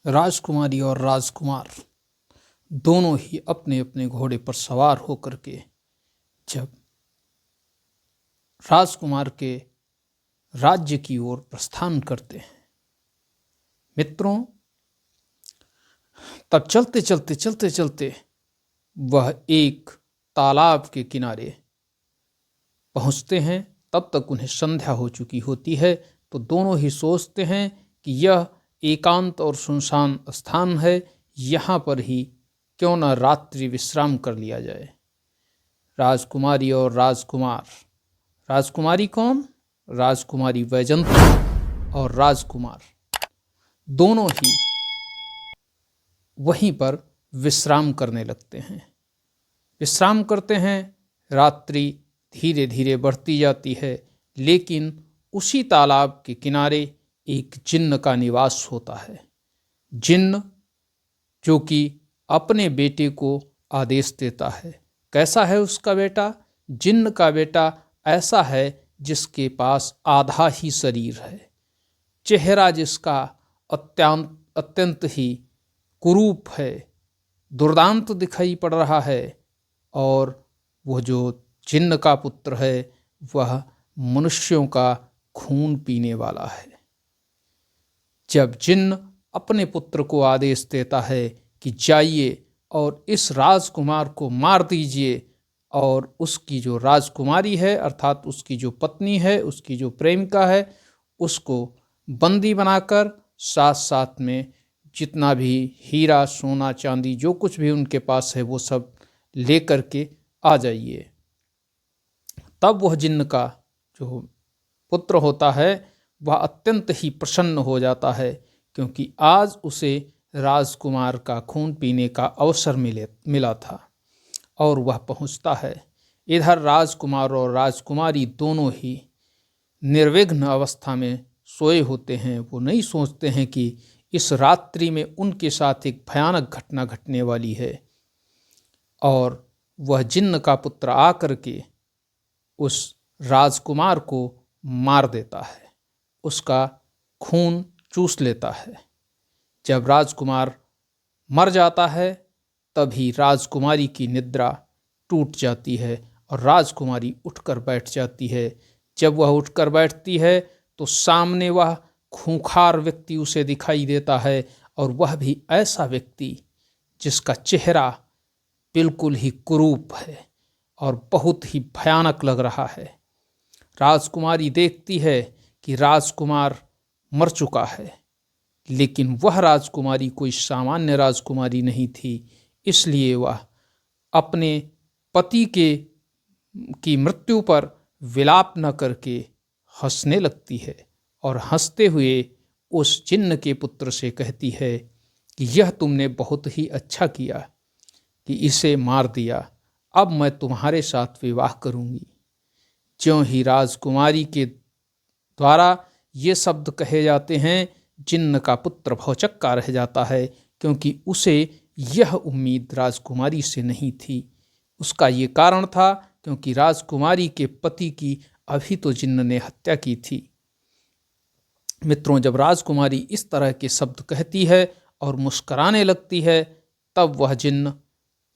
राजकुमारी और राजकुमार दोनों ही अपने अपने घोड़े पर सवार होकर के जब राजकुमार के राज्य की ओर प्रस्थान करते हैं। मित्रों, तब चलते चलते चलते चलते वह एक तालाब के किनारे पहुंचते हैं। तब तक उन्हें संध्या हो चुकी होती है, तो दोनों ही सोचते हैं कि यह एकांत और सुनसान स्थान है, यहाँ पर ही क्यों न रात्रि विश्राम कर लिया जाए। राजकुमारी और राजकुमार, राजकुमारी कौन? राजकुमारी वैजंती और राजकुमार दोनों ही वहीं पर विश्राम करने लगते हैं। विश्राम करते हैं। रात्रि धीरे धीरे बढ़ती जाती है, लेकिन उसी तालाब के किनारे एक जिन्न का निवास होता है। जिन्न जो कि अपने बेटे को आदेश देता है। कैसा है उसका बेटा? जिन्न का बेटा ऐसा है जिसके पास आधा ही शरीर है, चेहरा जिसका अत्यंत ही कुरूप है, दुर्दांत दिखाई पड़ रहा है, और वह जो जिन्न का पुत्र है वह मनुष्यों का खून पीने वाला है। जब जिन्न अपने पुत्र को आदेश देता है कि जाइए और इस राजकुमार को मार दीजिए, और उसकी जो राजकुमारी है अर्थात उसकी जो पत्नी है, उसकी जो प्रेमिका है, उसको बंदी बनाकर साथ साथ में जितना भी हीरा सोना चांदी जो कुछ भी उनके पास है वो सब लेकर के आ जाइए। तब वह जिन्न का जो पुत्र होता है वह अत्यंत ही प्रसन्न हो जाता है, क्योंकि आज उसे राजकुमार का खून पीने का अवसर मिला था, और वह पहुंचता है। इधर राजकुमार और राजकुमारी दोनों ही निर्विघ्न अवस्था में सोए होते हैं। वो नहीं सोचते हैं कि इस रात्रि में उनके साथ एक भयानक घटना घटने वाली है, और वह जिन्न का पुत्र आकर के उस राजकुमार को मार देता है, उसका खून चूस लेता है। जब राजकुमार मर जाता है तभी राजकुमारी की निद्रा टूट जाती है और राजकुमारी उठकर बैठ जाती है। जब वह उठकर बैठती है तो सामने वह खूंखार व्यक्ति उसे दिखाई देता है, और वह भी ऐसा व्यक्ति जिसका चेहरा बिल्कुल ही कुरूप है और बहुत ही भयानक लग रहा है। राजकुमारी देखती है कि राजकुमार मर चुका है, लेकिन वह राजकुमारी कोई सामान्य राजकुमारी नहीं थी, इसलिए वह अपने पति की मृत्यु पर विलाप न करके हंसने लगती है, और हंसते हुए उस जिन्न के पुत्र से कहती है कि यह तुमने बहुत ही अच्छा किया कि इसे मार दिया, अब मैं तुम्हारे साथ विवाह करूंगी। ज्यों ही राजकुमारी के द्वारा ये शब्द कहे जाते हैं, जिन्न का पुत्र भौचक्का रह जाता है, क्योंकि उसे यह उम्मीद राजकुमारी से नहीं थी। उसका ये कारण था क्योंकि राजकुमारी के पति की अभी तो जिन्न ने हत्या की थी। मित्रों, जब राजकुमारी इस तरह के शब्द कहती है और मुस्कराने लगती है, तब वह जिन्न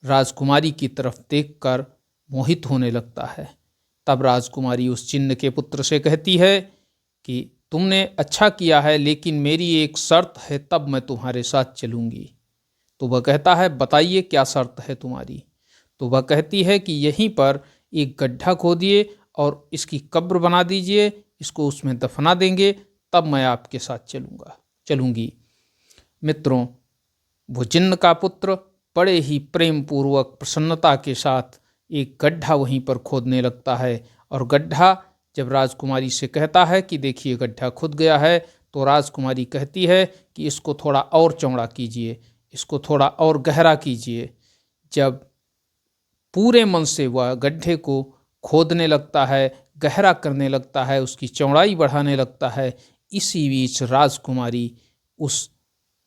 राजकुमारी की तरफ देखकर मोहित होने लगता है। तब राजकुमारी उस जिन्न के पुत्र से कहती है कि तुमने अच्छा किया है, लेकिन मेरी एक शर्त है, तब मैं तुम्हारे साथ चलूंगी। तो वह कहता है, बताइए क्या शर्त है तुम्हारी? तो वह कहती है कि यहीं पर एक गड्ढा खोदिए और इसकी कब्र बना दीजिए, इसको उसमें दफना देंगे, तब मैं आपके साथ चलूंगी। मित्रों, वो जिन्न का पुत्र बड़े ही प्रेम पूर्वक प्रसन्नता के साथ एक गड्ढा वहीं पर खोदने लगता है, और गड्ढा जब राजकुमारी से कहता है कि देखिए गड्ढा खुद गया है, तो राजकुमारी कहती है कि इसको थोड़ा और चौड़ा कीजिए, इसको थोड़ा और गहरा कीजिए। जब पूरे मन से वह गड्ढे को खोदने लगता है, गहरा करने लगता है, उसकी चौड़ाई बढ़ाने लगता है, इसी बीच राजकुमारी उस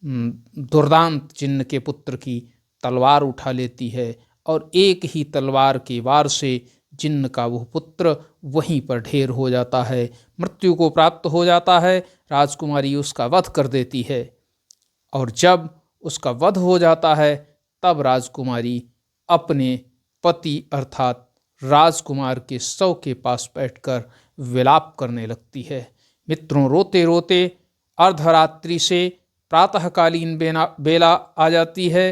दुर्दांत जिन्न के पुत्र की तलवार उठा लेती है, और एक ही तलवार के वार से जिन्न का वह पुत्र वहीं पर ढेर हो जाता है, मृत्यु को प्राप्त हो जाता है। राजकुमारी उसका वध कर देती है। और जब उसका वध हो जाता है तब राजकुमारी अपने पति अर्थात राजकुमार के शव के पास बैठकर विलाप करने लगती है। मित्रों, रोते रोते अर्धरात्रि से प्रातःकालीन बेला आ जाती है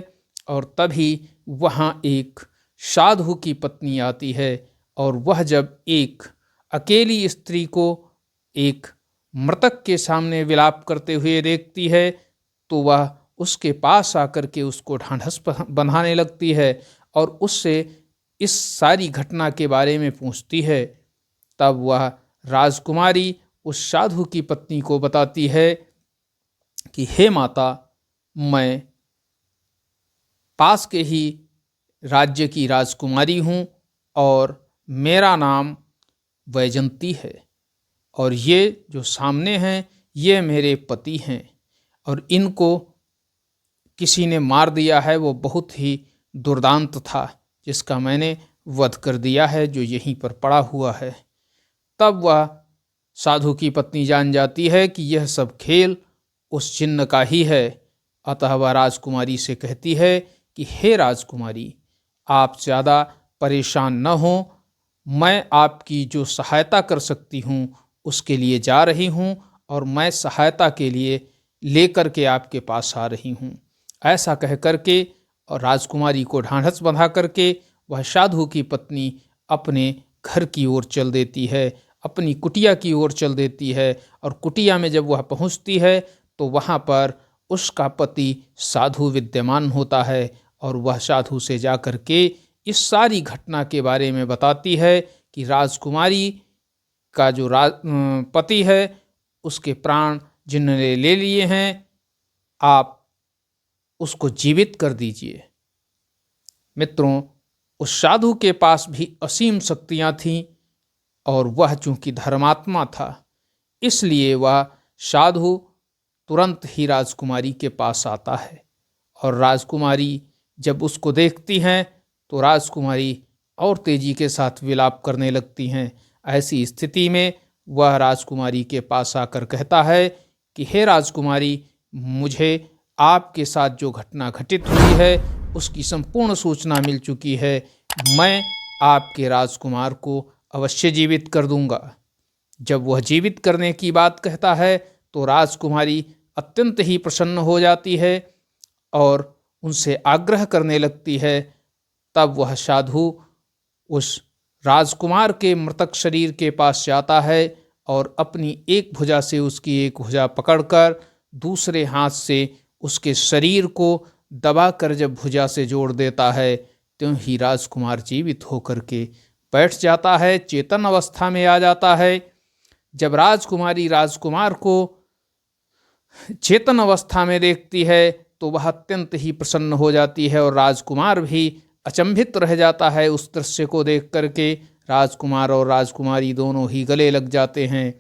और तभी वहाँ एक साधु की पत्नी आती है और वह जब एक अकेली स्त्री को एक मृतक के सामने विलाप करते हुए देखती है तो वह उसके पास आकर के उसको ढांढस बंधाने लगती है और उससे इस सारी घटना के बारे में पूछती है। तब वह राजकुमारी उस साधु की पत्नी को बताती है कि हे माता, मैं पास के ही राज्य की राजकुमारी हूँ और मेरा नाम वैजंती है और ये जो सामने हैं ये मेरे पति हैं और इनको किसी ने मार दिया है, वो बहुत ही दुर्दांत था जिसका मैंने वध कर दिया है, जो यहीं पर पड़ा हुआ है। तब वह साधु की पत्नी जान जाती है कि यह सब खेल उस जिन्न का ही है। अतः वह राजकुमारी से कहती है कि हे राजकुमारी, आप ज़्यादा परेशान न हो, मैं आपकी जो सहायता कर सकती हूँ उसके लिए जा रही हूँ और मैं सहायता के लिए लेकर के आपके पास आ रही हूँ। ऐसा कह करके और राजकुमारी को ढांढस बंधा करके वह साधु की पत्नी अपने घर की ओर चल देती है, अपनी कुटिया की ओर चल देती है और कुटिया में जब वह पहुंचती है तो वहां पर उसका पति साधु विद्यमान होता है और वह साधु से जा कर के इस सारी घटना के बारे में बताती है कि राजकुमारी का जो पति है उसके प्राण जिन्होंने ले लिए हैं, आप उसको जीवित कर दीजिए। मित्रों, उस साधु के पास भी असीम शक्तियां थीं और वह चूंकि धर्मात्मा था इसलिए वह साधु तुरंत ही राजकुमारी के पास आता है और राजकुमारी जब उसको देखती हैं तो राजकुमारी और तेजी के साथ विलाप करने लगती हैं। ऐसी स्थिति में वह राजकुमारी के पास आकर कहता है कि हे राजकुमारी, मुझे आपके साथ जो घटना घटित हुई है उसकी संपूर्ण सूचना मिल चुकी है। मैं आपके राजकुमार को अवश्य जीवित कर दूंगा। जब वह जीवित करने की बात कहता है तो राजकुमारी अत्यंत ही प्रसन्न हो जाती है और उनसे आग्रह करने लगती है। तब वह साधु उस राजकुमार के मृतक शरीर के पास जाता है और अपनी एक भुजा से उसकी एक भुजा पकड़कर दूसरे हाथ से उसके शरीर को दबाकर जब भुजा से जोड़ देता है त्यों ही राजकुमार जीवित होकर के बैठ जाता है, चेतन अवस्था में आ जाता है। जब राजकुमारी राजकुमार को चेतन अवस्था में देखती है तो वह अत्यंत ही प्रसन्न हो जाती है और राजकुमार भी अचंभित रह जाता है उस दृश्य को देख करके। राजकुमार और राजकुमारी दोनों ही गले लग जाते हैं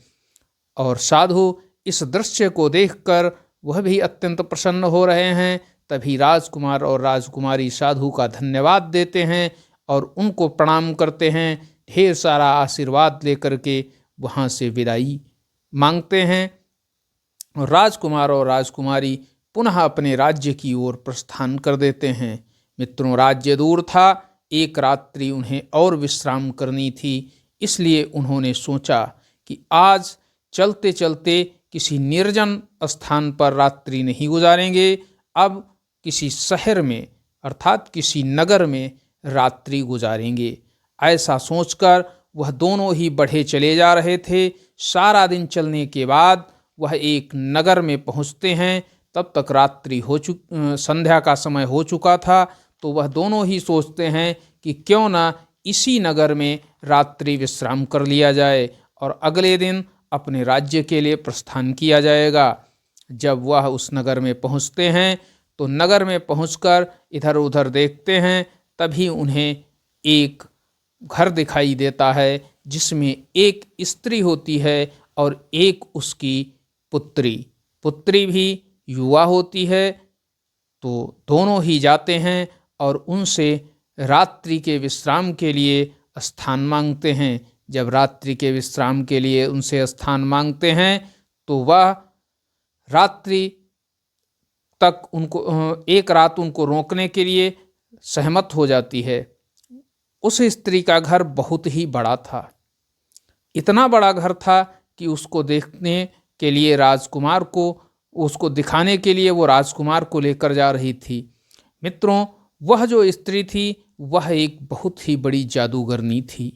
और साधु इस दृश्य को देखकर वह भी अत्यंत प्रसन्न हो रहे हैं। तभी राजकुमार और राजकुमारी साधु का धन्यवाद देते हैं और उनको प्रणाम करते हैं, ढेर सारा आशीर्वाद लेकर के वहाँ से विदाई मांगते हैं और राजकुमार और राजकुमारी पुनः अपने राज्य की ओर प्रस्थान कर देते हैं। मित्रों, राज्य दूर था, एक रात्रि उन्हें और विश्राम करनी थी, इसलिए उन्होंने सोचा कि आज चलते चलते किसी निर्जन स्थान पर रात्रि नहीं गुजारेंगे, अब किसी शहर में अर्थात किसी नगर में रात्रि गुजारेंगे। ऐसा सोचकर वह दोनों ही बढ़े चले जा रहे थे। सारा दिन चलने के बाद वह एक नगर में पहुंचते हैं। तब तक रात्रि संध्या का समय हो चुका था। तो वह दोनों ही सोचते हैं कि क्यों ना इसी नगर में रात्रि विश्राम कर लिया जाए और अगले दिन अपने राज्य के लिए प्रस्थान किया जाएगा। जब वह उस नगर में पहुंचते हैं तो नगर में पहुंचकर इधर उधर देखते हैं, तभी उन्हें एक घर दिखाई देता है जिसमें एक स्त्री होती है और एक उसकी पुत्री भी युवा होती है। तो दोनों ही जाते हैं और उनसे रात्रि के विश्राम के लिए स्थान मांगते हैं। जब रात्रि के विश्राम के लिए उनसे स्थान मांगते हैं तो वह रात्रि तक उनको एक रात उनको रोकने के लिए सहमत हो जाती है। उस स्त्री का घर बहुत ही बड़ा था, इतना बड़ा घर था कि उसको देखने के लिए राजकुमार को, उसको दिखाने के लिए वो राजकुमार को लेकर जा रही थी। मित्रों, वह जो स्त्री थी वह एक बहुत ही बड़ी जादूगरनी थी।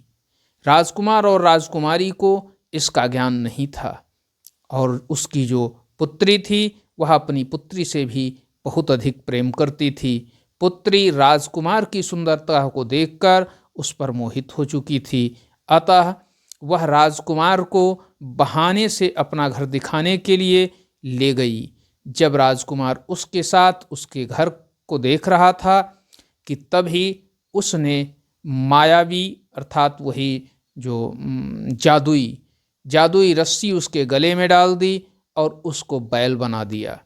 राजकुमार और राजकुमारी को इसका ज्ञान नहीं था, और उसकी जो पुत्री थी वह अपनी पुत्री से भी बहुत अधिक प्रेम करती थी। पुत्री राजकुमार की सुंदरता को देखकर उस पर मोहित हो चुकी थी। अतः वह राजकुमार को बहाने से अपना घर दिखाने के लिए ले गई। जब राजकुमार उसके साथ उसके घर को देख रहा था कि तभी उसने मायावी अर्थात वही जो जादुई रस्सी उसके गले में डाल दी और उसको बैल बना दिया।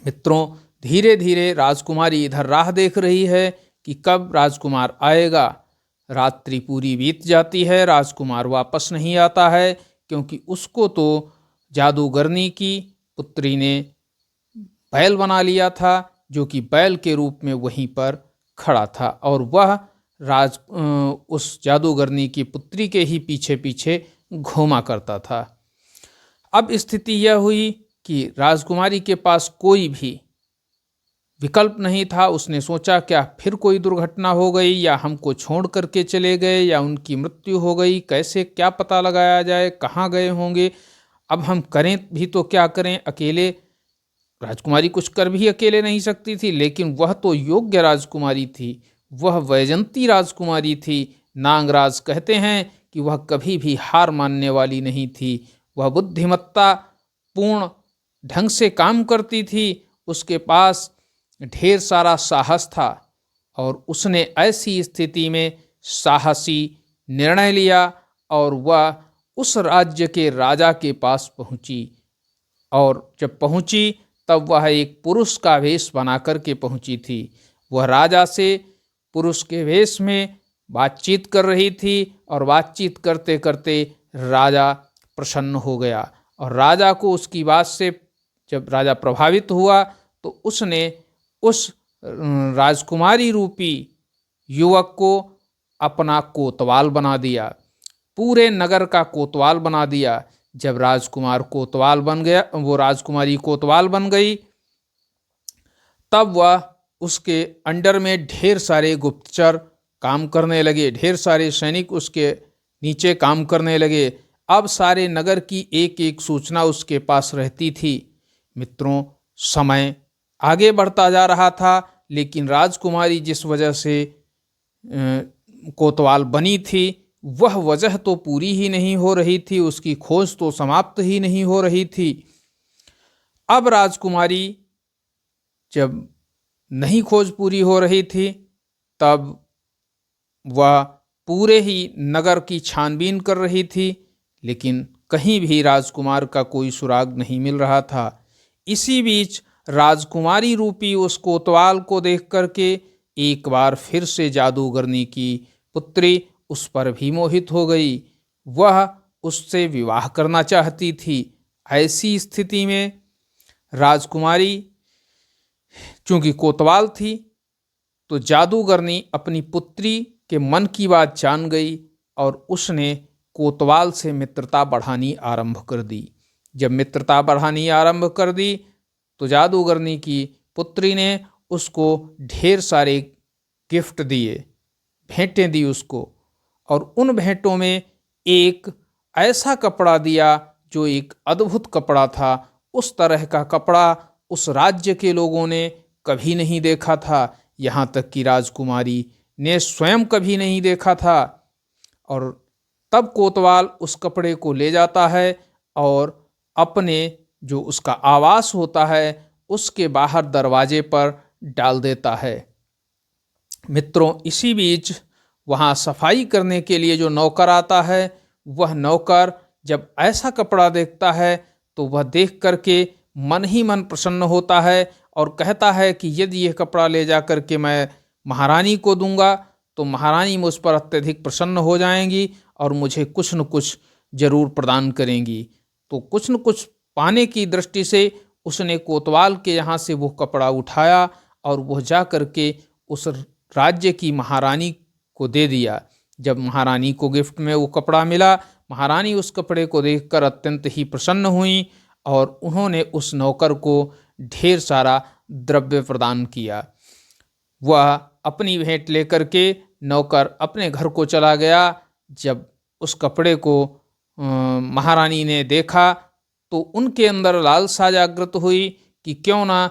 मित्रों, धीरे धीरे राजकुमारी इधर राह देख रही है कि कब राजकुमार आएगा। रात्रि पूरी बीत जाती है, राजकुमार वापस नहीं आता है, क्योंकि उसको तो जादूगरनी की पुत्री ने बैल बना लिया था, जो कि बैल के रूप में वहीं पर खड़ा था, और वह उस जादूगरनी की पुत्री के ही पीछे पीछे घूमा करता था। अब स्थिति यह हुई कि राजकुमारी के पास कोई भी विकल्प नहीं था। उसने सोचा, क्या फिर कोई दुर्घटना हो गई, या हमको छोड़ करके चले गए, या उनकी मृत्यु हो गई, कैसे क्या पता लगाया जाए, कहाँ गए होंगे। अब हम करें भी तो क्या करें, अकेले राजकुमारी कुछ कर भी अकेले नहीं सकती थी, लेकिन वह तो योग्य राजकुमारी थी, वह वैजंती राजकुमारी थी। नागराज कहते हैं कि वह कभी भी हार मानने वाली नहीं थी, वह बुद्धिमत्ता पूर्ण ढंग से काम करती थी, उसके पास ढेर सारा साहस था, और उसने ऐसी स्थिति में साहसी निर्णय लिया और वह उस राज्य के राजा के पास पहुंची। और जब पहुंची तब वह एक पुरुष का वेश बना करके पहुंची थी। वह राजा से पुरुष के वेश में बातचीत कर रही थी, और बातचीत करते करते राजा प्रसन्न हो गया, और राजा को उसकी बात से जब राजा प्रभावित हुआ तो उसने उस राजकुमारी रूपी युवक को अपना कोतवाल बना दिया, पूरे नगर का कोतवाल बना दिया। जब राजकुमार कोतवाल बन गया, वो राजकुमारी कोतवाल बन गई, तब वह उसके अंडर में ढेर सारे गुप्तचर काम करने लगे, ढेर सारे सैनिक उसके नीचे काम करने लगे। अब सारे नगर की एक एक सूचना उसके पास रहती थी। मित्रों, समय आगे बढ़ता जा रहा था, लेकिन राजकुमारी जिस वजह से कोतवाल बनी थी वह वजह तो पूरी ही नहीं हो रही थी, उसकी खोज तो समाप्त ही नहीं हो रही थी। अब राजकुमारी जब नहीं खोज पूरी हो रही थी, तब वह पूरे ही नगर की छानबीन कर रही थी, लेकिन कहीं भी राजकुमार का कोई सुराग नहीं मिल रहा था। इसी बीच राजकुमारी रूपी उस कोतवाल को देख करके एक बार फिर से जादूगरनी की पुत्री उस पर भी मोहित हो गई। वह उससे विवाह करना चाहती थी। ऐसी स्थिति में राजकुमारी चूंकि कोतवाल थी, तो जादूगरनी अपनी पुत्री के मन की बात जान गई और उसने कोतवाल से मित्रता बढ़ानी आरंभ कर दी। जब मित्रता बढ़ानी आरंभ कर दी तो जादूगरनी की पुत्री ने उसको ढेर सारे गिफ्ट दिए, भेंटें दी उसको, और उन भेंटों में एक ऐसा कपड़ा दिया जो एक अद्भुत कपड़ा था। उस तरह का कपड़ा उस राज्य के लोगों ने कभी नहीं देखा था, यहाँ तक कि राजकुमारी ने स्वयं कभी नहीं देखा था। और तब कोतवाल उस कपड़े को ले जाता है और अपने जो उसका आवास होता है उसके बाहर दरवाजे पर डाल देता है। मित्रों, इसी बीच वहाँ सफाई करने के लिए जो नौकर आता है, वह नौकर जब ऐसा कपड़ा देखता है तो वह देख करके मन ही मन प्रसन्न होता है और कहता है कि यदि यह कपड़ा ले जा करके मैं महारानी को दूंगा तो महारानी मुझ पर अत्यधिक प्रसन्न हो जाएंगी और मुझे कुछ न कुछ जरूर प्रदान करेंगी। तो कुछ न कुछ पाने की दृष्टि से उसने कोतवाल के यहाँ से वो कपड़ा उठाया और वह जा कर के उस राज्य की महारानी को दे दिया। जब महारानी को गिफ्ट में वो कपड़ा मिला, महारानी उस कपड़े को देखकर अत्यंत ही प्रसन्न हुई और उन्होंने उस नौकर को ढेर सारा द्रव्य प्रदान किया। वह अपनी भेंट लेकर के नौकर अपने घर को चला गया। जब उस कपड़े को महारानी ने देखा तो उनके अंदर लालसा जागृत हुई कि क्यों ना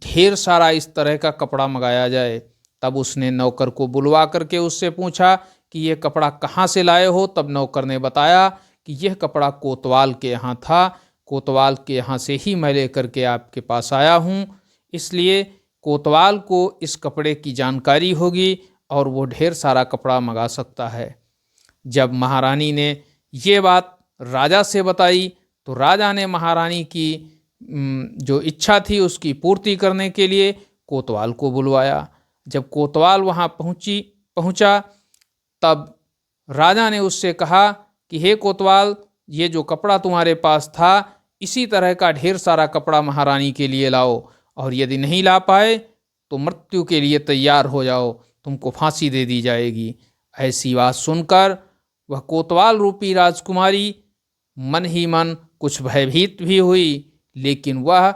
ढेर सारा इस तरह का कपड़ा मंगाया जाए। तब उसने नौकर को बुलवा करके उससे पूछा कि यह कपड़ा कहाँ से लाए हो। तब नौकर ने बताया कि यह कपड़ा कोतवाल के यहाँ था, कोतवाल के यहाँ से ही मैं लेकर के आपके पास आया हूँ, इसलिए कोतवाल को इस कपड़े की जानकारी होगी और वो ढेर सारा कपड़ा मंगा सकता है। जब महारानी ने ये बात राजा से बताई तो राजा ने महारानी की जो इच्छा थी उसकी पूर्ति करने के लिए कोतवाल को बुलवाया। जब कोतवाल वहाँ पहुँचा तब राजा ने उससे कहा कि हे कोतवाल, ये जो कपड़ा तुम्हारे पास था इसी तरह का ढेर सारा कपड़ा महारानी के लिए लाओ, और यदि नहीं ला पाए तो मृत्यु के लिए तैयार हो जाओ, तुमको फांसी दे दी जाएगी। ऐसी बात सुनकर वह कोतवाल रूपी राजकुमारी मन ही मन कुछ भयभीत भी हुई, लेकिन वह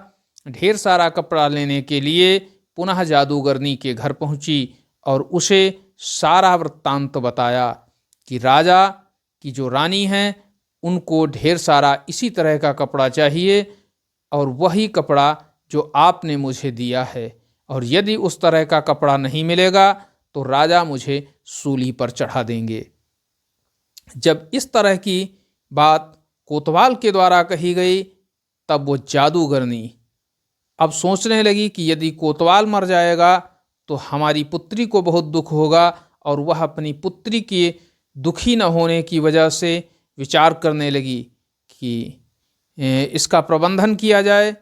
ढेर सारा कपड़ा लेने के लिए पुनः जादूगरनी के घर पहुंची और उसे सारा वृत्तांत बताया कि राजा की जो रानी हैं उनको ढेर सारा इसी तरह का कपड़ा चाहिए और वही कपड़ा जो आपने मुझे दिया है, और यदि उस तरह का कपड़ा नहीं मिलेगा तो राजा मुझे सूली पर चढ़ा देंगे। जब इस तरह की बात कोतवाल के द्वारा कही गई तब वो जादूगरनी अब सोचने लगी कि यदि कोतवाल मर जाएगा तो हमारी पुत्री को बहुत दुख होगा, और वह अपनी पुत्री के दुखी न होने की वजह से विचार करने लगी कि इसका प्रबंधन किया जाए।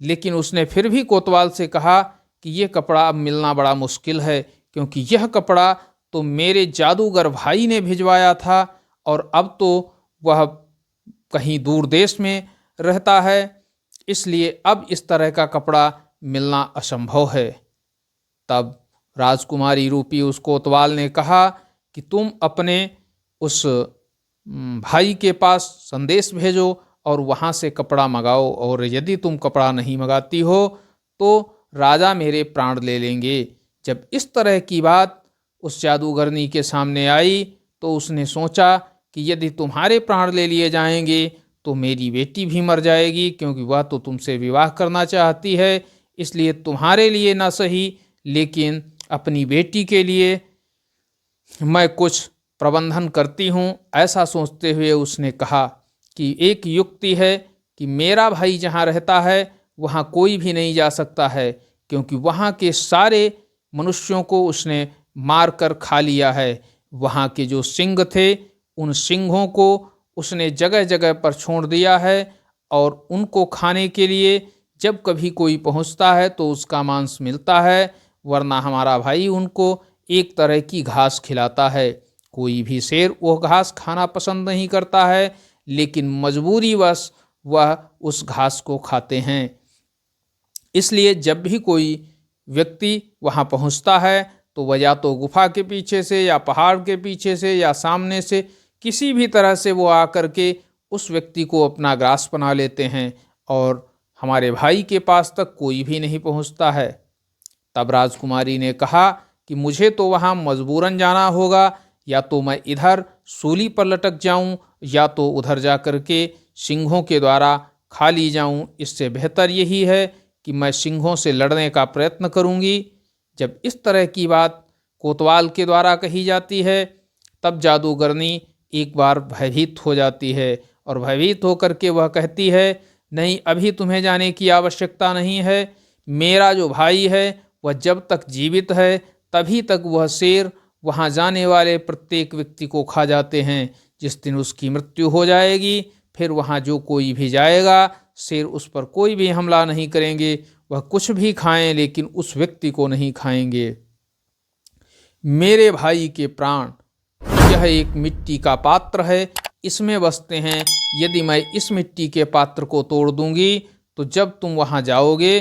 लेकिन उसने फिर भी कोतवाल से कहा कि यह कपड़ा अब मिलना बड़ा मुश्किल है, क्योंकि यह कपड़ा तो मेरे जादूगर भाई ने भिजवाया था और अब तो वह कहीं दूर देश में रहता है, इसलिए अब इस तरह का कपड़ा मिलना असंभव है। तब राजकुमारी रूपी उस कोतवाल ने कहा कि तुम अपने उस भाई के पास संदेश भेजो और वहाँ से कपड़ा मंगाओ, और यदि तुम कपड़ा नहीं मंगाती हो तो राजा मेरे प्राण ले लेंगे। जब इस तरह की बात उस जादूगरनी के सामने आई तो उसने सोचा कि यदि तुम्हारे प्राण ले लिए जाएंगे तो मेरी बेटी भी मर जाएगी, क्योंकि वह तो तुमसे विवाह करना चाहती है, इसलिए तुम्हारे लिए ना सही लेकिन अपनी बेटी के लिए मैं कुछ प्रबंधन करती हूँ। ऐसा सोचते हुए उसने कहा कि एक युक्ति है कि मेरा भाई जहाँ रहता है वहाँ कोई भी नहीं जा सकता है, क्योंकि वहाँ के सारे मनुष्यों को उसने मार कर खा लिया है। वहाँ के जो सिंह थे उन सिंहों को उसने जगह जगह पर छोड़ दिया है, और उनको खाने के लिए जब कभी कोई पहुँचता है तो उसका मांस मिलता है, वरना हमारा भाई उनको एक तरह की घास खिलाता है। कोई भी शेर वो घास खाना पसंद नहीं करता है, लेकिन मजबूरीवश वह उस घास को खाते हैं। इसलिए जब भी कोई व्यक्ति वहाँ पहुँचता है तो वह या तो गुफा के पीछे से या पहाड़ के पीछे से या सामने से किसी भी तरह से वो आकर के उस व्यक्ति को अपना ग्रास बना लेते हैं, और हमारे भाई के पास तक कोई भी नहीं पहुँचता है। तब राजकुमारी ने कहा कि मुझे तो वहाँ मजबूरन जाना होगा, या तो मैं इधर सूली पर लटक जाऊं या तो उधर जा कर के सिंहों के द्वारा खा ली जाऊं। इससे बेहतर यही है कि मैं सिंहों से लड़ने का प्रयत्न करूंगी। जब इस तरह की बात कोतवाल के द्वारा कही जाती है तब जादूगरनी एक बार भयभीत हो जाती है, और भयभीत होकर के वह कहती है, नहीं, अभी तुम्हें जाने की आवश्यकता नहीं है। मेरा जो भाई है वह जब तक जीवित है तभी तक वह शेर वहाँ जाने वाले प्रत्येक व्यक्ति को खा जाते हैं। जिस दिन उसकी मृत्यु हो जाएगी फिर वहाँ जो कोई भी जाएगा शेर उस पर कोई भी हमला नहीं करेंगे, वह कुछ भी खाएं लेकिन उस व्यक्ति को नहीं खाएंगे। मेरे भाई के प्राण यह एक मिट्टी का पात्र है, इसमें बसते हैं। यदि मैं इस मिट्टी के पात्र को तोड़ दूंगी तो जब तुम वहाँ जाओगे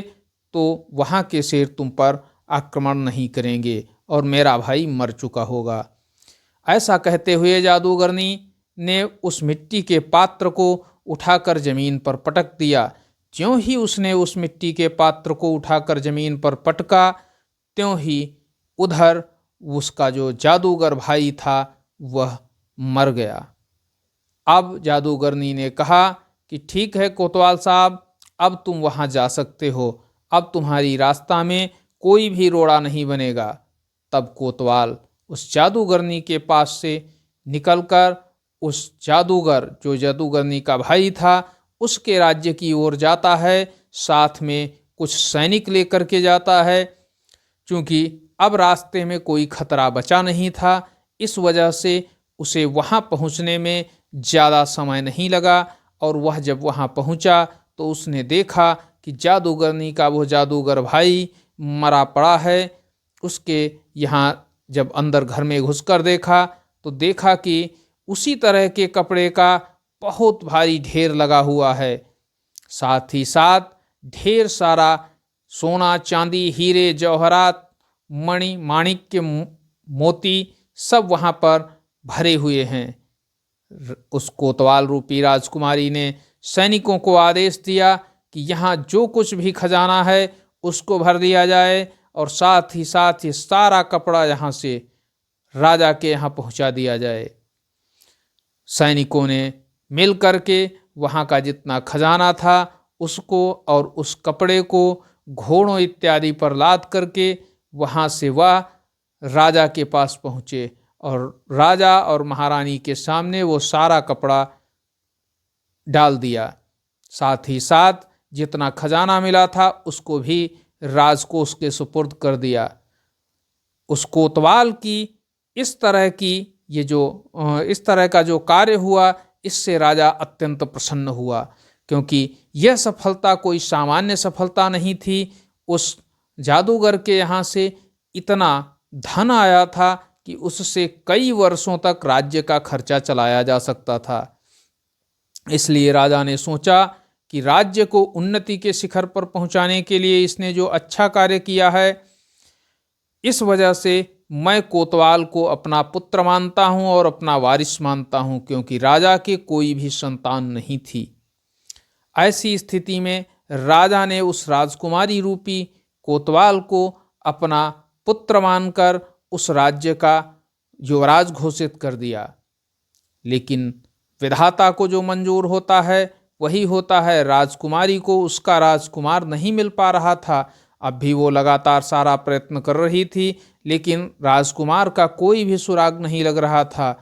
तो वहाँ के शेर तुम पर आक्रमण नहीं करेंगे और मेरा भाई मर चुका होगा। ऐसा कहते हुए जादूगरनी ने उस मिट्टी के पात्र को उठाकर जमीन पर पटक दिया। ज्यों ही उसने उस मिट्टी के पात्र को उठाकर जमीन पर पटका, त्यों ही उधर उसका जो जादूगर भाई था वह मर गया। अब जादूगरनी ने कहा कि ठीक है कोतवाल साहब, अब तुम वहाँ जा सकते हो, अब तुम्हारी रास्ता में कोई भी रोड़ा नहीं बनेगा। तब कोतवाल उस जादूगरनी के पास से निकलकर उस जादूगर जो जादूगरनी का भाई था उसके राज्य की ओर जाता है, साथ में कुछ सैनिक लेकर के जाता है। क्योंकि अब रास्ते में कोई खतरा बचा नहीं था, इस वजह से उसे वहाँ पहुँचने में ज़्यादा समय नहीं लगा। और वह जब वहाँ पहुँचा तो उसने देखा कि जादूगरनी का वो जादूगर भाई मरा पड़ा है। उसके यहाँ जब अंदर घर में घुसकर देखा तो देखा कि उसी तरह के कपड़े का बहुत भारी ढेर लगा हुआ है, साथ ही साथ ढेर सारा सोना चांदी हीरे जवाहरात मणि माणिक्य मोती सब वहाँ पर भरे हुए हैं। उस कोतवाल रूपी राजकुमारी ने सैनिकों को आदेश दिया कि यहाँ जो कुछ भी खजाना है उसको भर दिया जाए और साथ ही ये सारा कपड़ा यहाँ से राजा के यहाँ पहुँचा दिया जाए। सैनिकों ने मिल करके वहाँ का जितना खजाना था उसको और उस कपड़े को घोड़ों इत्यादि पर लाद करके वहाँ से वह राजा के पास पहुँचे और राजा और महारानी के सामने वो सारा कपड़ा डाल दिया। साथ ही साथ जितना खजाना मिला था उसको भी राजकोष के सुपुर्द कर दिया। उस कोतवाल की इस तरह का जो कार्य हुआ, इससे राजा अत्यंत प्रसन्न हुआ, क्योंकि यह सफलता कोई सामान्य सफलता नहीं थी। उस जादूगर के यहाँ से इतना धन आया था कि उससे कई वर्षों तक राज्य का खर्चा चलाया जा सकता था। इसलिए राजा ने सोचा कि राज्य को उन्नति के शिखर पर पहुंचाने के लिए इसने जो अच्छा कार्य किया है, इस वजह से मैं कोतवाल को अपना पुत्र मानता हूं और अपना वारिस मानता हूं, क्योंकि राजा के कोई भी संतान नहीं थी। ऐसी स्थिति में राजा ने उस राजकुमारी रूपी कोतवाल को अपना पुत्र मानकर उस राज्य का युवराज घोषित कर दिया। लेकिन विधाता को जो मंजूर होता है वही होता है। राजकुमारी को उसका राजकुमार नहीं मिल पा रहा था। अब भी वो लगातार सारा प्रयत्न कर रही थी, लेकिन राजकुमार का कोई भी सुराग नहीं लग रहा था।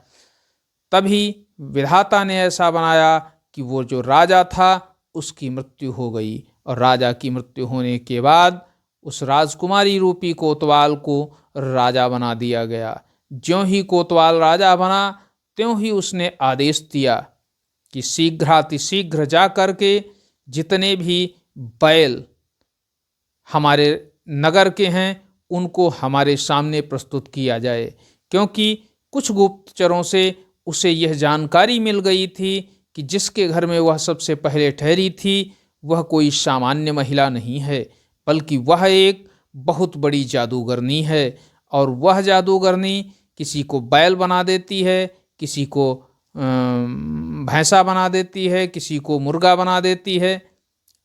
तभी विधाता ने ऐसा बनाया कि वो जो राजा था उसकी मृत्यु हो गई, और राजा की मृत्यु होने के बाद उस राजकुमारी रूपी कोतवाल को राजा बना दिया गया। ज्यों ही कोतवाल राजा बना त्यों ही उसने आदेश दिया कि शीघ्रातिशीघ्र जा करके जितने भी बैल हमारे नगर के हैं उनको हमारे सामने प्रस्तुत किया जाए, क्योंकि कुछ गुप्तचरों से उसे यह जानकारी मिल गई थी कि जिसके घर में वह सबसे पहले ठहरी थी वह कोई सामान्य महिला नहीं है, बल्कि वह एक बहुत बड़ी जादूगरनी है। और वह जादूगरनी किसी को बैल बना देती है, किसी को भैंसा बना देती है, किसी को मुर्गा बना देती है।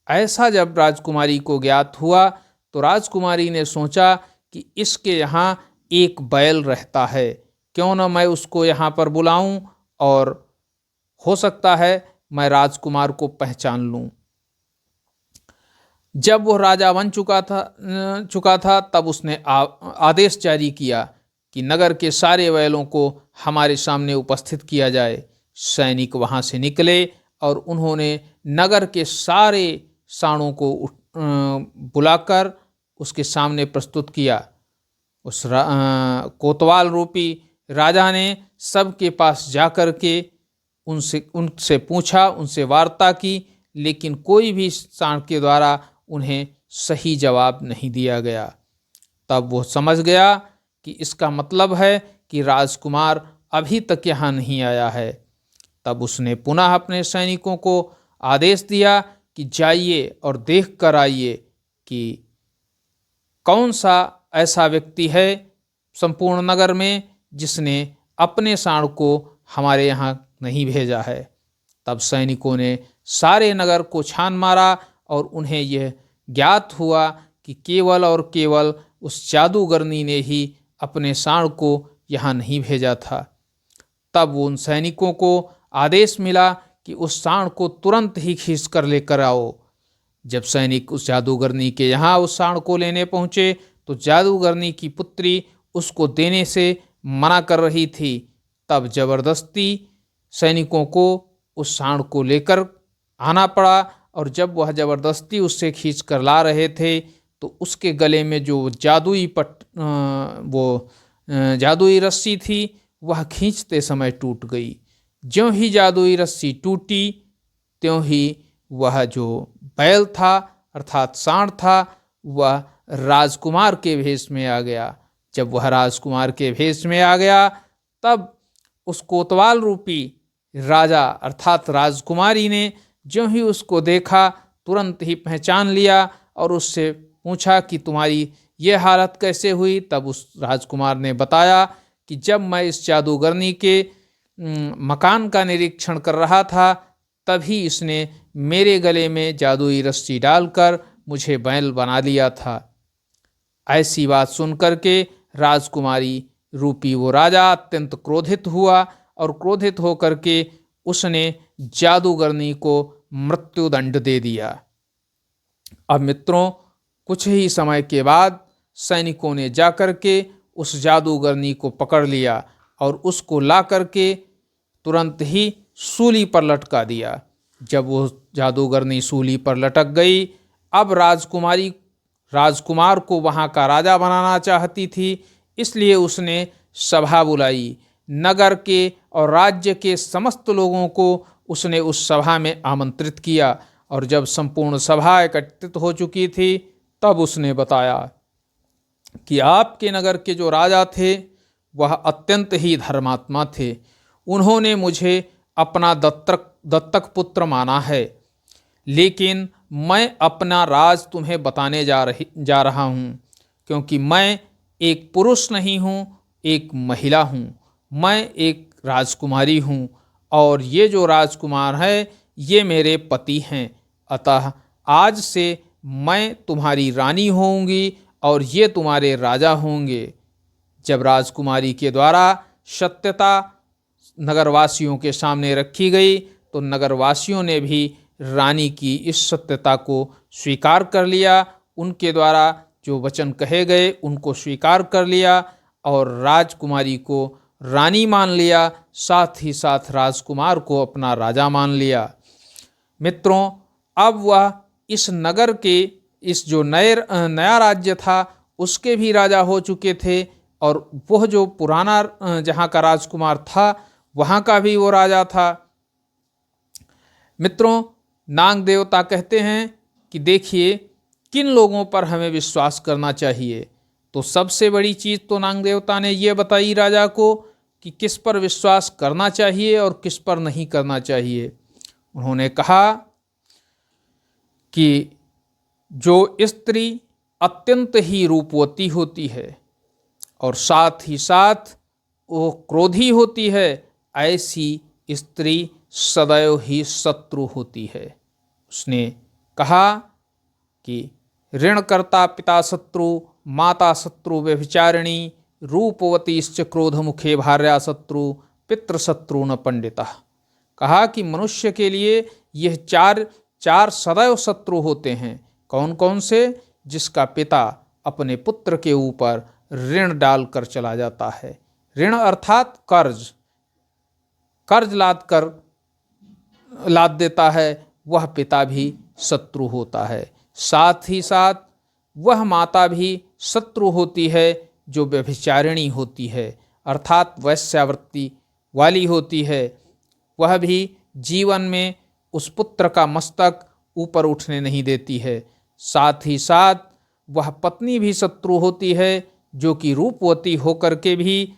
ऐसा जब राजकुमारी को ज्ञात हुआ तो राजकुमारी ने सोचा कि इसके यहाँ एक बैल रहता है, क्यों न मैं उसको यहाँ पर बुलाऊं और हो सकता है मैं राजकुमार को पहचान लूं। जब वो राजा बन चुका था तब उसने आदेश जारी किया कि नगर के सारे बैलों को हमारे सामने उपस्थित किया जाए। सैनिक वहाँ से निकले और उन्होंने नगर के सारे साणों को बुलाकर उसके सामने प्रस्तुत किया। उस कोतवाल रूपी राजा ने सबके पास जाकर के उनसे पूछा, उनसे वार्ता की, लेकिन कोई भी साण के द्वारा उन्हें सही जवाब नहीं दिया गया। तब वो समझ गया कि इसका मतलब है कि राजकुमार अभी तक यहाँ नहीं आया है। तब उसने पुनः अपने सैनिकों को आदेश दिया कि जाइए और देख कर आइए कि कौन सा ऐसा व्यक्ति है संपूर्ण नगर में जिसने अपने साँड़ को हमारे यहाँ नहीं भेजा है। तब सैनिकों ने सारे नगर को छान मारा और उन्हें यह ज्ञात हुआ कि केवल और केवल उस जादूगरनी ने ही अपने साँड़ को यहाँ नहीं भेजा था। तब उन सैनिकों को आदेश मिला कि उस साँड़ को तुरंत ही खींच कर लेकर आओ। जब सैनिक उस जादूगरनी के यहाँ उस साँड़ को लेने पहुँचे तो जादूगरनी की पुत्री उसको देने से मना कर रही थी। तब जबरदस्ती सैनिकों को उस साँड़ को लेकर आना पड़ा और जब वह जबरदस्ती उससे खींच कर ला रहे थे तो उसके गले में जो जादुई रस्सी थी वह खींचते समय टूट गई। ज्यों ही जादुई रस्सी टूटी त्यों ही वह जो बैल था अर्थात साँड़ था वह राजकुमार के भेष में आ गया। जब वह राजकुमार के भेष में आ गया तब उस कोतवाल रूपी राजा अर्थात राजकुमारी ने ज्यों ही उसको देखा तुरंत ही पहचान लिया और उससे पूछा कि तुम्हारी ये हालत कैसे हुई। तब उस राजकुमार ने बताया कि जब मैं इस जादूगरनी के मकान का निरीक्षण कर रहा था तभी इसने मेरे गले में जादुई रस्सी डालकर मुझे बैल बना लिया था। ऐसी बात सुनकर के राजकुमारी रूपी वो राजा अत्यंत क्रोधित हुआ और क्रोधित होकर के उसने जादूगरनी को मृत्युदंड दे दिया। अब मित्रों, कुछ ही समय के बाद सैनिकों ने जाकर के उस जादूगरनी को पकड़ लिया और उसको ला करके तुरंत ही सूली पर लटका दिया। जब वो जादूगरनी सूली पर लटक गई, अब राजकुमार को वहाँ का राजा बनाना चाहती थी, इसलिए उसने सभा बुलाई। नगर के और राज्य के समस्त लोगों को उसने उस सभा में आमंत्रित किया और जब संपूर्ण सभा एकत्रित हो चुकी थी तब उसने बताया कि आपके नगर के जो राजा थे वह अत्यंत ही धर्मात्मा थे। उन्होंने मुझे अपना दत्तक पुत्र माना है, लेकिन मैं अपना राज तुम्हें बताने जा रहा हूँ, क्योंकि मैं एक पुरुष नहीं हूँ, एक महिला हूँ। मैं एक राजकुमारी हूँ और ये जो राजकुमार है ये मेरे पति हैं। अतः आज से मैं तुम्हारी रानी होंगी और ये तुम्हारे राजा होंगे। जब राजकुमारी के द्वारा सत्यता नगरवासियों के सामने रखी गई तो नगरवासियों ने भी रानी की इस सत्यता को स्वीकार कर लिया। उनके द्वारा जो वचन कहे गए उनको स्वीकार कर लिया और राजकुमारी को रानी मान लिया, साथ ही साथ राजकुमार को अपना राजा मान लिया। मित्रों, अब वह इस नगर के इस जो नया राज्य था उसके भी राजा हो चुके थे और वह जो पुराना जहाँ का राजकुमार था वहाँ का भी वो राजा था। मित्रों, नाग देवता कहते हैं कि देखिए किन लोगों पर हमें विश्वास करना चाहिए। तो सबसे बड़ी चीज़ तो नाग देवता ने ये बताई राजा को कि किस पर विश्वास करना चाहिए और किस पर नहीं करना चाहिए। उन्होंने कहा कि जो स्त्री अत्यंत ही रूपवती होती है और साथ ही साथ वो क्रोधी होती है, ऐसी स्त्री सदैव ही शत्रु होती है। उसने कहा कि ऋणकर्ता पिता शत्रु, माता शत्रु व्यभिचारिणी, रूपवतीश्च क्रोधमुखे भार्या शत्रु, पितृशत्रु न पंडितः। कहा कि मनुष्य के लिए यह चार सदैव शत्रु होते हैं। कौन कौन से? जिसका पिता अपने पुत्र के ऊपर ऋण डालकर चला जाता है। ऋण अर्थात कर्ज लाद देता है, वह पिता भी शत्रु होता है। साथ ही साथ वह माता भी शत्रु होती है जो व्यभिचारिणी होती है अर्थात वैश्यावृत्ति वाली होती है। वह भी जीवन में उस पुत्र का मस्तक ऊपर उठने नहीं देती है। साथ ही साथ वह पत्नी भी शत्रु होती है जो कि रूपवती होकर के भी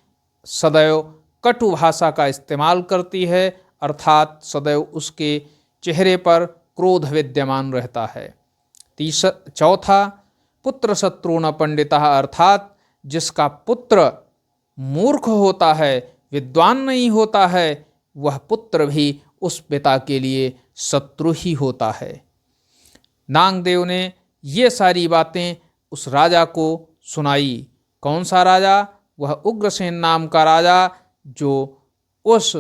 सदैव कटु भाषा का इस्तेमाल करती है, अर्थात सदैव उसके चेहरे पर क्रोध विद्यमान रहता है। चौथा, पुत्र शत्रु न पंडितः, अर्थात जिसका पुत्र मूर्ख होता है, विद्वान नहीं होता है, वह पुत्र भी उस पिता के लिए शत्रु ही होता है। नागदेव ने ये सारी बातें उस राजा को सुनाई। कौन सा राजा? वह उग्रसेन नाम का राजा, जो उस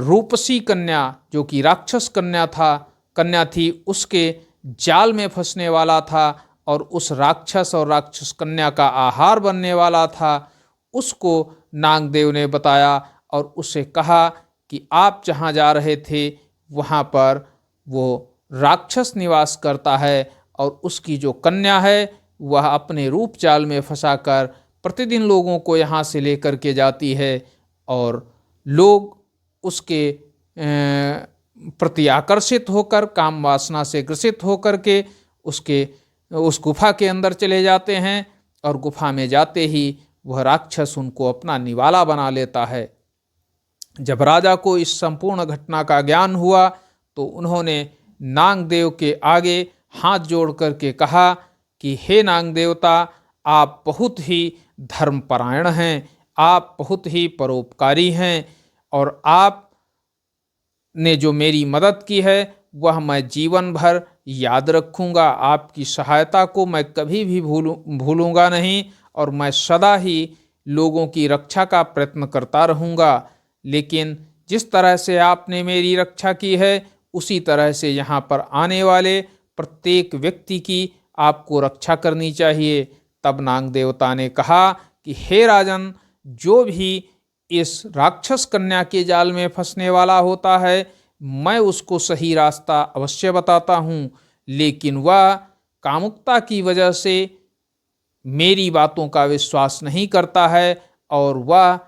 रूपसी कन्या, जो कि राक्षस कन्या थी, उसके जाल में फंसने वाला था और उस राक्षस और राक्षस कन्या का आहार बनने वाला था। उसको नागदेव ने बताया और उससे कहा कि आप जहाँ जा रहे थे वहाँ पर वो राक्षस निवास करता है और उसकी जो कन्या है वह अपने रूप जाल में फंसाकर प्रतिदिन लोगों को यहाँ से लेकर के जाती है और लोग उसके प्रति आकर्षित होकर, काम वासना से ग्रसित होकर के उस गुफा के अंदर चले जाते हैं और गुफा में जाते ही वह राक्षस उनको अपना निवाला बना लेता है। जब राजा को इस संपूर्ण घटना का ज्ञान हुआ तो उन्होंने नागदेव के आगे हाथ जोड़ करके कहा कि हे नागदेवता, आप बहुत ही धर्मपरायण हैं, आप बहुत ही परोपकारी हैं और आप ने जो मेरी मदद की है वह मैं जीवन भर याद रखूँगा। आपकी सहायता को मैं कभी भी भूलूँगा नहीं और मैं सदा ही लोगों की रक्षा का प्रयत्न करता रहूँगा। लेकिन जिस तरह से आपने मेरी रक्षा की है उसी तरह से यहाँ पर आने वाले प्रत्येक व्यक्ति की आपको रक्षा करनी चाहिए। तब नागदेवता ने कहा कि हे राजन, जो भी इस राक्षस कन्या के जाल में फंसने वाला होता है मैं उसको सही रास्ता अवश्य बताता हूँ, लेकिन वह कामुकता की वजह से मेरी बातों का विश्वास नहीं करता है और वह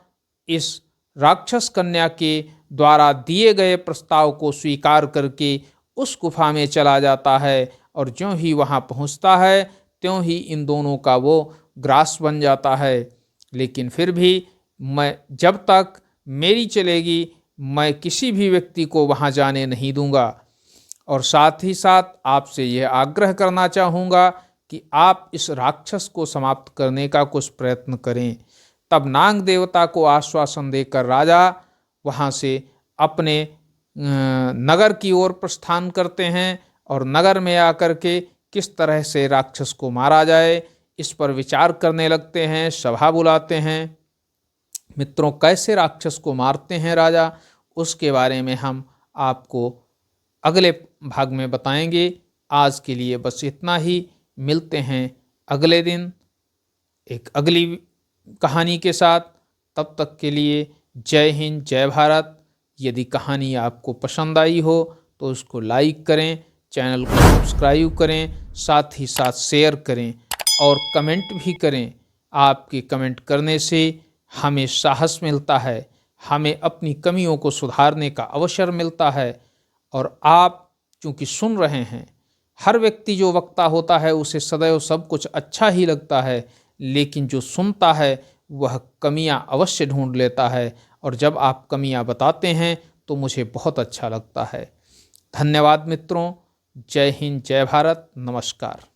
इस राक्षस कन्या के द्वारा दिए गए प्रस्ताव को स्वीकार करके उस गुफा में चला जाता है और ज्यों ही वहाँ पहुँचता है त्यों ही इन दोनों का वो ग्रास बन जाता है। लेकिन फिर भी मैं, जब तक मेरी चलेगी, मैं किसी भी व्यक्ति को वहाँ जाने नहीं दूंगा और साथ ही साथ आपसे यह आग्रह करना चाहूँगा कि आप इस राक्षस को समाप्त करने का कुछ प्रयत्न करें। तब नाग देवता को आश्वासन देकर राजा वहाँ से अपने नगर की ओर प्रस्थान करते हैं और नगर में आकर के किस तरह से राक्षस को मारा जाए इस पर विचार करने लगते हैं, सभा बुलाते हैं। मित्रों, कैसे राक्षस को मारते हैं राजा, उसके बारे में हम आपको अगले भाग में बताएंगे। आज के लिए बस इतना ही। मिलते हैं अगले दिन एक अगली कहानी के साथ। तब तक के लिए जय हिंद, जय भारत। यदि कहानी आपको पसंद आई हो तो उसको लाइक करें, चैनल को सब्सक्राइब करें, साथ ही साथ शेयर करें और कमेंट भी करें। आपके कमेंट करने से हमें साहस मिलता है, हमें अपनी कमियों को सुधारने का अवसर मिलता है। और आप चूँकि सुन रहे हैं, हर व्यक्ति जो वक्ता होता है उसे सदैव सब कुछ अच्छा ही लगता है, लेकिन जो सुनता है वह कमियां अवश्य ढूंढ लेता है और जब आप कमियां बताते हैं तो मुझे बहुत अच्छा लगता है। धन्यवाद मित्रों। जय हिंद, जय भारत। नमस्कार।